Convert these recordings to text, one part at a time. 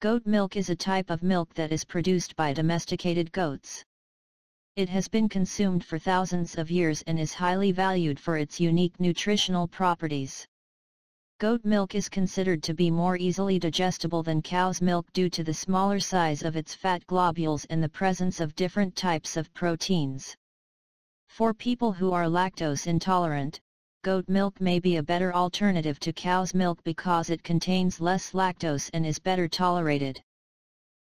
Goat milk is a type of milk that is produced by domesticated goats. It has been consumed for thousands of years and is highly valued for its unique nutritional properties. Goat milk is considered to be more easily digestible than cow's milk due to the smaller size of its fat globules and the presence of different types of proteins. For people who are lactose intolerant, goat milk may be a better alternative to cow's milk because it contains less lactose and is better tolerated.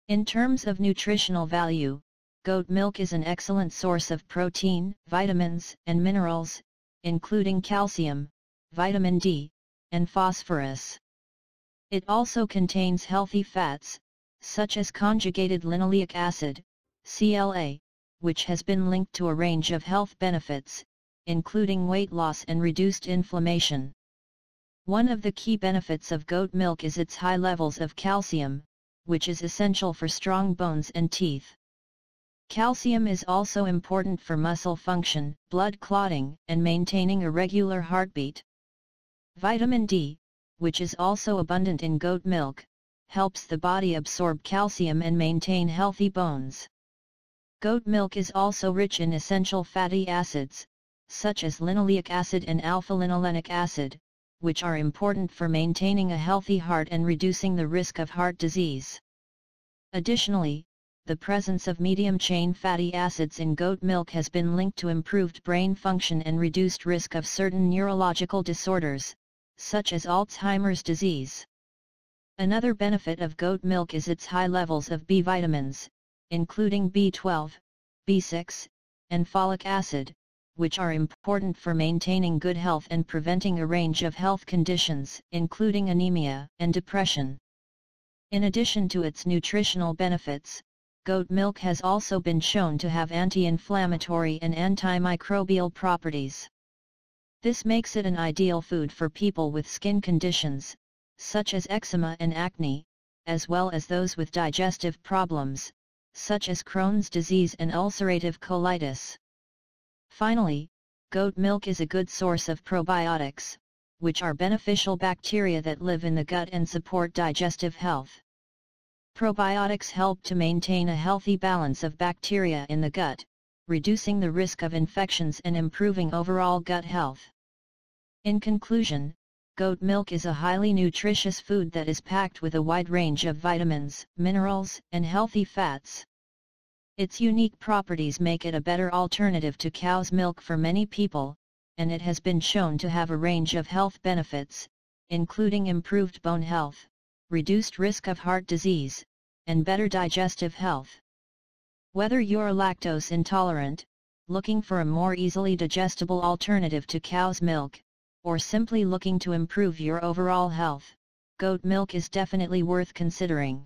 In terms of nutritional value, goat milk is an excellent source of protein, vitamins, and minerals, including calcium, vitamin D, and phosphorus. It also contains healthy fats, such as conjugated linoleic acid, CLA, which has been linked to a range of health benefits, including weight loss and reduced inflammation. One of the key benefits of goat milk is its high levels of calcium, which is essential for strong bones and teeth. Calcium is also important for muscle function, blood clotting, and maintaining a regular heartbeat. Vitamin D, which is also abundant in goat milk, helps the body absorb calcium and maintain healthy bones. Goat milk is also rich in essential fatty acids, such as linoleic acid and alpha-linolenic acid, which are important for maintaining a healthy heart and reducing the risk of heart disease. Additionally, the presence of medium-chain fatty acids in goat milk has been linked to improved brain function and reduced risk of certain neurological disorders, such as Alzheimer's disease. Another benefit of goat milk is its high levels of B vitamins, including B12, B6, and folic acid, which are important for maintaining good health and preventing a range of health conditions, including anemia and depression. In addition to its nutritional benefits, goat milk has also been shown to have anti-inflammatory and antimicrobial properties. This makes it an ideal food for people with skin conditions, such as eczema and acne, as well as those with digestive problems, such as Crohn's disease and ulcerative colitis. Finally, goat milk is a good source of probiotics, which are beneficial bacteria that live in the gut and support digestive health. Probiotics help to maintain a healthy balance of bacteria in the gut, reducing the risk of infections and improving overall gut health. In conclusion, goat milk is a highly nutritious food that is packed with a wide range of vitamins, minerals, and healthy fats. Its unique properties make it a better alternative to cow's milk for many people, and it has been shown to have a range of health benefits, including improved bone health, reduced risk of heart disease, and better digestive health. Whether you're lactose intolerant, looking for a more easily digestible alternative to cow's milk, or simply looking to improve your overall health, goat milk is definitely worth considering.